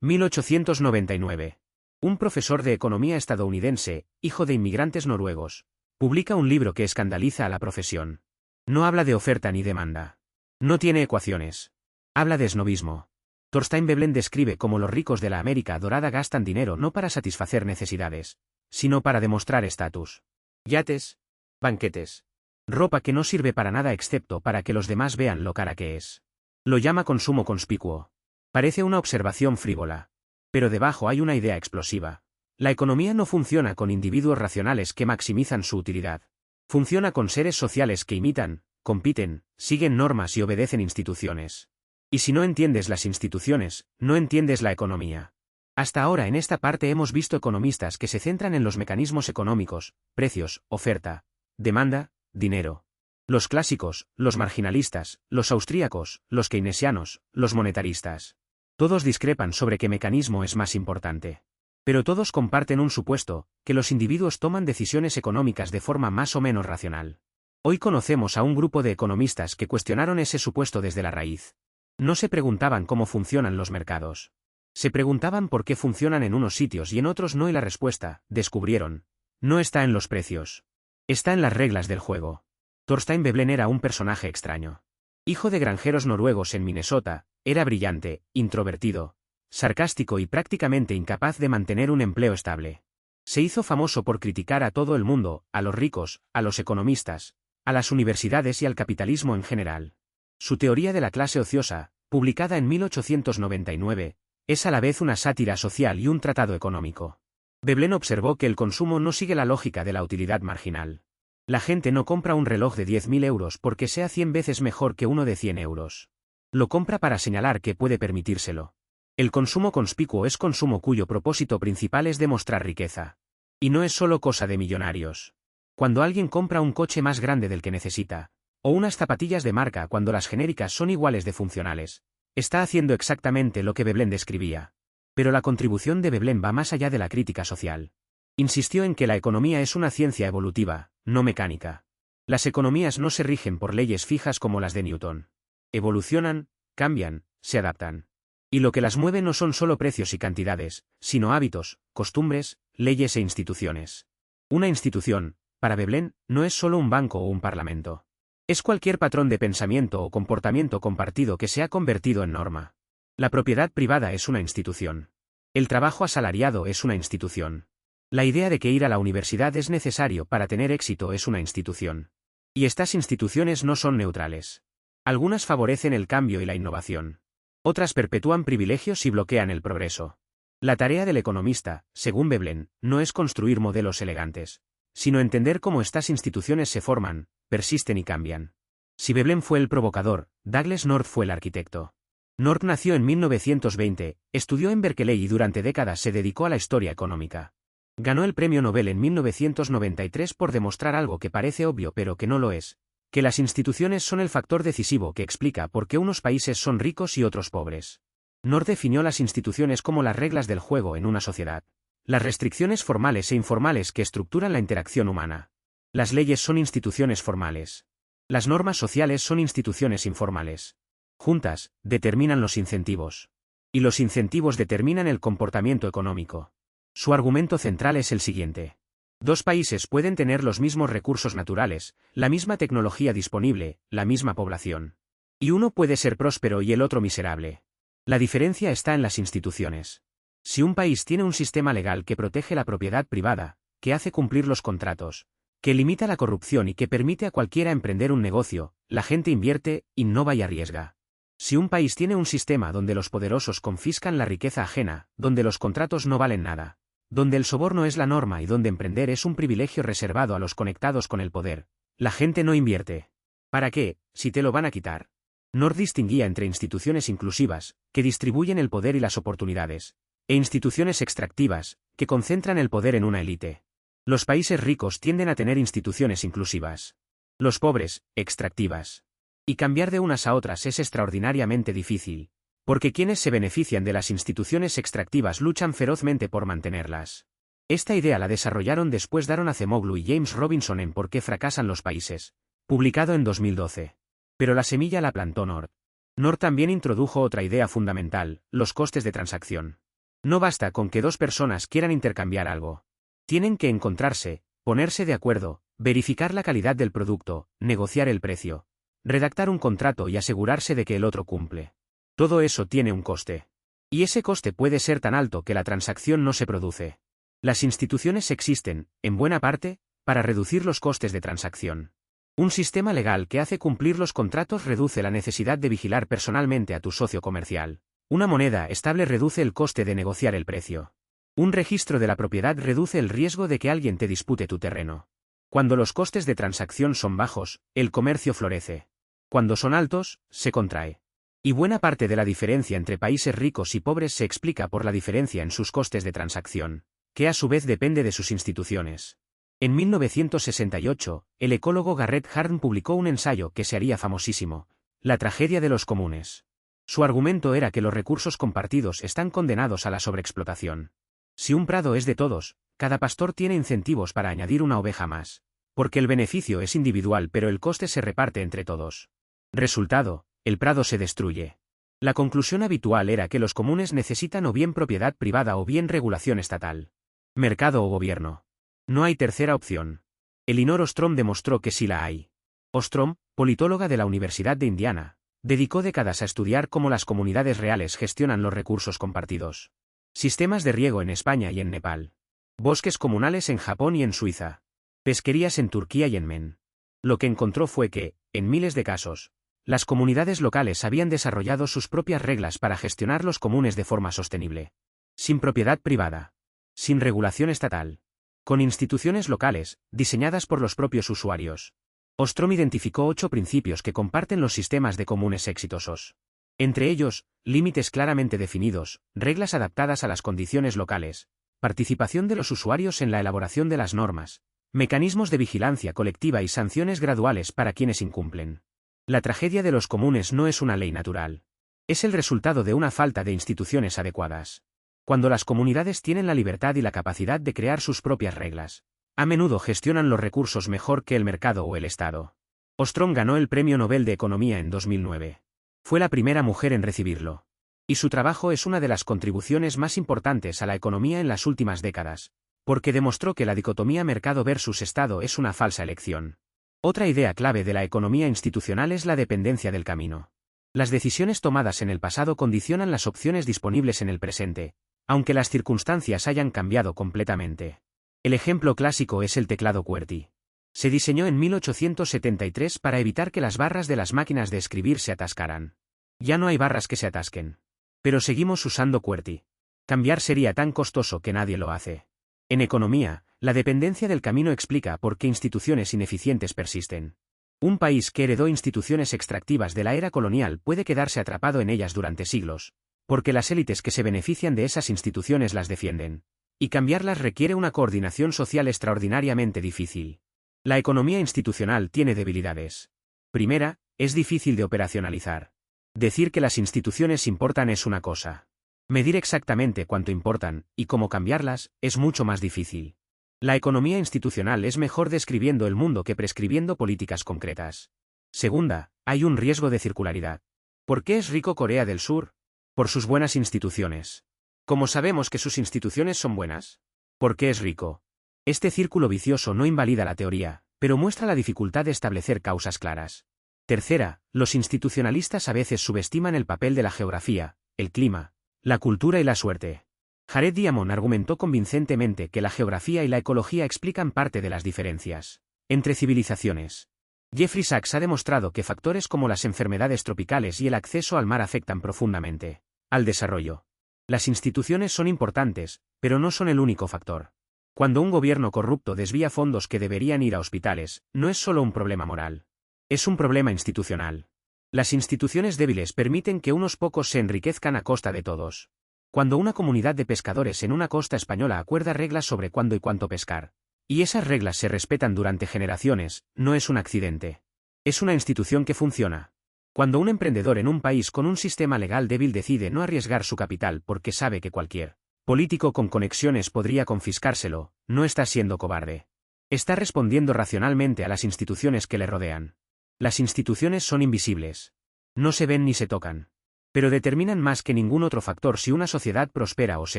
1899. Un profesor de economía estadounidense, hijo de inmigrantes noruegos, publica un libro que escandaliza a la profesión. No habla de oferta ni demanda. No tiene ecuaciones. Habla de esnobismo. Thorstein Veblen describe cómo los ricos de la América dorada gastan dinero no para satisfacer necesidades, sino para demostrar estatus. Yates, banquetes, ropa que no sirve para nada excepto para que los demás vean lo cara que es. Lo llama consumo conspicuo. Parece una observación frívola. Pero debajo hay una idea explosiva. La economía no funciona con individuos racionales que maximizan su utilidad. Funciona con seres sociales que imitan, compiten, siguen normas y obedecen instituciones. Y si no entiendes las instituciones, no entiendes la economía. Hasta ahora en esta parte hemos visto economistas que se centran en los mecanismos económicos, precios, oferta, demanda, dinero. Los clásicos, los marginalistas, los austríacos, los keynesianos, los monetaristas. Todos discrepan sobre qué mecanismo es más importante. Pero todos comparten un supuesto, que los individuos toman decisiones económicas de forma más o menos racional. Hoy conocemos a un grupo de economistas que cuestionaron ese supuesto desde la raíz. No se preguntaban cómo funcionan los mercados. Se preguntaban por qué funcionan en unos sitios y en otros no, y la respuesta, descubrieron, no está en los precios. Está en las reglas del juego. Thorstein Veblen era un personaje extraño. Hijo de granjeros noruegos en Minnesota, era brillante, introvertido, sarcástico y prácticamente incapaz de mantener un empleo estable. Se hizo famoso por criticar a todo el mundo, a los ricos, a los economistas, a las universidades y al capitalismo en general. Su teoría de la clase ociosa, publicada en 1899, es a la vez una sátira social y un tratado económico. Veblen observó que el consumo no sigue la lógica de la utilidad marginal. La gente no compra un reloj de 10.000 euros porque sea 100 veces mejor que uno de 100 euros. Lo compra para señalar que puede permitírselo. El consumo conspicuo es consumo cuyo propósito principal es demostrar riqueza. Y no es solo cosa de millonarios. Cuando alguien compra un coche más grande del que necesita, o unas zapatillas de marca cuando las genéricas son iguales de funcionales, está haciendo exactamente lo que Veblen describía. Pero la contribución de Veblen va más allá de la crítica social. Insistió en que la economía es una ciencia evolutiva, no mecánica. Las economías no se rigen por leyes fijas como las de Newton. Evolucionan, cambian, se adaptan. Y lo que las mueve no son solo precios y cantidades, sino hábitos, costumbres, leyes e instituciones. Una institución, para Veblen, no es solo un banco o un parlamento. Es cualquier patrón de pensamiento o comportamiento compartido que se ha convertido en norma. La propiedad privada es una institución. El trabajo asalariado es una institución. La idea de que ir a la universidad es necesario para tener éxito es una institución. Y estas instituciones no son neutrales. Algunas favorecen el cambio y la innovación. Otras perpetúan privilegios y bloquean el progreso. La tarea del economista, según Veblen, no es construir modelos elegantes, sino entender cómo estas instituciones se forman, persisten y cambian. Si Veblen fue el provocador, Douglas North fue el arquitecto. North nació en 1920, estudió en Berkeley y durante décadas se dedicó a la historia económica. Ganó el premio Nobel en 1993 por demostrar algo que parece obvio pero que no lo es, que las instituciones son el factor decisivo que explica por qué unos países son ricos y otros pobres. North definió las instituciones como las reglas del juego en una sociedad. Las restricciones formales e informales que estructuran la interacción humana. Las leyes son instituciones formales. Las normas sociales son instituciones informales. Juntas, determinan los incentivos. Y los incentivos determinan el comportamiento económico. Su argumento central es el siguiente. Dos países pueden tener los mismos recursos naturales, la misma tecnología disponible, la misma población. Y uno puede ser próspero y el otro miserable. La diferencia está en las instituciones. Si un país tiene un sistema legal que protege la propiedad privada, que hace cumplir los contratos, que limita la corrupción y que permite a cualquiera emprender un negocio, la gente invierte, innova y arriesga. Si un país tiene un sistema donde los poderosos confiscan la riqueza ajena, donde los contratos no valen nada, donde el soborno es la norma y donde emprender es un privilegio reservado a los conectados con el poder, la gente no invierte. ¿Para qué, si te lo van a quitar? North distinguía entre instituciones inclusivas, que distribuyen el poder y las oportunidades, e instituciones extractivas, que concentran el poder en una élite. Los países ricos tienden a tener instituciones inclusivas. Los pobres, extractivas. Y cambiar de unas a otras es extraordinariamente difícil, porque quienes se benefician de las instituciones extractivas luchan ferozmente por mantenerlas. Esta idea la desarrollaron después Daron Acemoglu y James Robinson en ¿Por qué fracasan los países?, publicado en 2012. Pero la semilla la plantó North. North también introdujo otra idea fundamental, los costes de transacción. No basta con que dos personas quieran intercambiar algo. Tienen que encontrarse, ponerse de acuerdo, verificar la calidad del producto, negociar el precio, redactar un contrato y asegurarse de que el otro cumple. Todo eso tiene un coste. Y ese coste puede ser tan alto que la transacción no se produce. Las instituciones existen, en buena parte, para reducir los costes de transacción. Un sistema legal que hace cumplir los contratos reduce la necesidad de vigilar personalmente a tu socio comercial. Una moneda estable reduce el coste de negociar el precio. Un registro de la propiedad reduce el riesgo de que alguien te dispute tu terreno. Cuando los costes de transacción son bajos, el comercio florece. Cuando son altos, se contrae. Y buena parte de la diferencia entre países ricos y pobres se explica por la diferencia en sus costes de transacción, que a su vez depende de sus instituciones. En 1968, el ecólogo Garrett Hardin publicó un ensayo que se haría famosísimo, La tragedia de los comunes. Su argumento era que los recursos compartidos están condenados a la sobreexplotación. Si un prado es de todos, cada pastor tiene incentivos para añadir una oveja más. Porque el beneficio es individual pero el coste se reparte entre todos. Resultado, el prado se destruye. La conclusión habitual era que los comunes necesitan o bien propiedad privada o bien regulación estatal. Mercado o gobierno. No hay tercera opción. Elinor Ostrom demostró que sí la hay. Ostrom, politóloga de la Universidad de Indiana, dedicó décadas a estudiar cómo las comunidades reales gestionan los recursos compartidos. Sistemas de riego en España y en Nepal. Bosques comunales en Japón y en Suiza. Pesquerías en Turquía y en Yemen. Lo que encontró fue que, en miles de casos, las comunidades locales habían desarrollado sus propias reglas para gestionar los comunes de forma sostenible. Sin propiedad privada. Sin regulación estatal. Con instituciones locales, diseñadas por los propios usuarios. Ostrom identificó 8 principios que comparten los sistemas de comunes exitosos. Entre ellos, límites claramente definidos, reglas adaptadas a las condiciones locales, participación de los usuarios en la elaboración de las normas, mecanismos de vigilancia colectiva y sanciones graduales para quienes incumplen. La tragedia de los comunes no es una ley natural. Es el resultado de una falta de instituciones adecuadas. Cuando las comunidades tienen la libertad y la capacidad de crear sus propias reglas, a menudo gestionan los recursos mejor que el mercado o el Estado. Ostrom ganó el Premio Nobel de Economía en 2009. Fue la primera mujer en recibirlo. Y su trabajo es una de las contribuciones más importantes a la economía en las últimas décadas, porque demostró que la dicotomía mercado versus Estado es una falsa elección. Otra idea clave de la economía institucional es la dependencia del camino. Las decisiones tomadas en el pasado condicionan las opciones disponibles en el presente, aunque las circunstancias hayan cambiado completamente. El ejemplo clásico es el teclado QWERTY. Se diseñó en 1873 para evitar que las barras de las máquinas de escribir se atascaran. Ya no hay barras que se atasquen. Pero seguimos usando QWERTY. Cambiar sería tan costoso que nadie lo hace. En economía, la dependencia del camino explica por qué instituciones ineficientes persisten. Un país que heredó instituciones extractivas de la era colonial puede quedarse atrapado en ellas durante siglos, porque las élites que se benefician de esas instituciones las defienden. Y cambiarlas requiere una coordinación social extraordinariamente difícil. La economía institucional tiene debilidades. Primera, es difícil de operacionalizar. Decir que las instituciones importan es una cosa. Medir exactamente cuánto importan, y cómo cambiarlas, es mucho más difícil. La economía institucional es mejor describiendo el mundo que prescribiendo políticas concretas. Segunda, hay un riesgo de circularidad. ¿Por qué es rico Corea del Sur? Por sus buenas instituciones. ¿Cómo sabemos que sus instituciones son buenas? ¿Por qué es rico? Este círculo vicioso no invalida la teoría, pero muestra la dificultad de establecer causas claras. Tercera, los institucionalistas a veces subestiman el papel de la geografía, el clima, la cultura y la suerte. Jared Diamond argumentó convincentemente que la geografía y la ecología explican parte de las diferencias entre civilizaciones. Jeffrey Sachs ha demostrado que factores como las enfermedades tropicales y el acceso al mar afectan profundamente al desarrollo. Las instituciones son importantes, pero no son el único factor. Cuando un gobierno corrupto desvía fondos que deberían ir a hospitales, no es solo un problema moral. Es un problema institucional. Las instituciones débiles permiten que unos pocos se enriquezcan a costa de todos. Cuando una comunidad de pescadores en una costa española acuerda reglas sobre cuándo y cuánto pescar, y esas reglas se respetan durante generaciones, no es un accidente. Es una institución que funciona. Cuando un emprendedor en un país con un sistema legal débil decide no arriesgar su capital porque sabe que cualquier político con conexiones podría confiscárselo, no está siendo cobarde. Está respondiendo racionalmente a las instituciones que le rodean. Las instituciones son invisibles. No se ven ni se tocan. pero determinan más que ningún otro factor si una sociedad prospera o se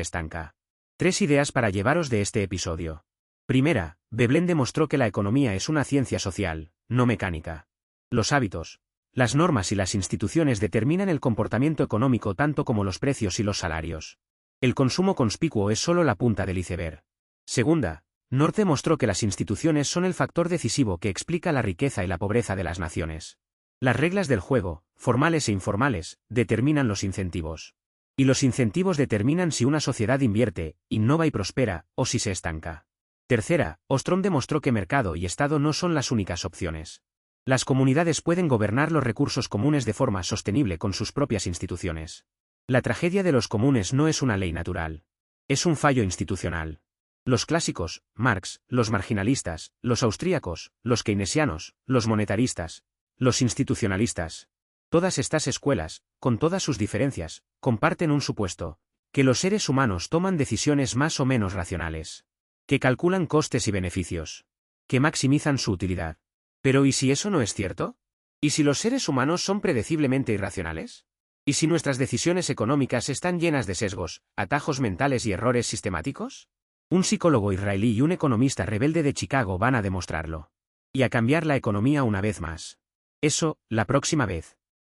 estanca. 3 ideas para llevaros de este episodio. Primera, Veblen demostró que la economía es una ciencia social, no mecánica. Los hábitos, las normas y las instituciones determinan el comportamiento económico tanto como los precios y los salarios. El consumo conspicuo es solo la punta del iceberg. Segunda, North demostró que las instituciones son el factor decisivo que explica la riqueza y la pobreza de las naciones. Las reglas del juego, formales e informales, determinan los incentivos. Y los incentivos determinan si una sociedad invierte, innova y prospera, o si se estanca. Tercera, Ostrom demostró que mercado y Estado no son las únicas opciones. Las comunidades pueden gobernar los recursos comunes de forma sostenible con sus propias instituciones. La tragedia de los comunes no es una ley natural. Es un fallo institucional. Los clásicos, Marx, los marginalistas, los austríacos, los keynesianos, los monetaristas, los institucionalistas. Todas estas escuelas, con todas sus diferencias, comparten un supuesto, que los seres humanos toman decisiones más o menos racionales, que calculan costes y beneficios, que maximizan su utilidad. Pero ¿y si eso no es cierto? ¿Y si los seres humanos son predeciblemente irracionales? ¿Y si nuestras decisiones económicas están llenas de sesgos, atajos mentales y errores sistemáticos? Un psicólogo israelí y un economista rebelde de Chicago van a demostrarlo. Y a cambiar la economía una vez más. Eso, la próxima vez.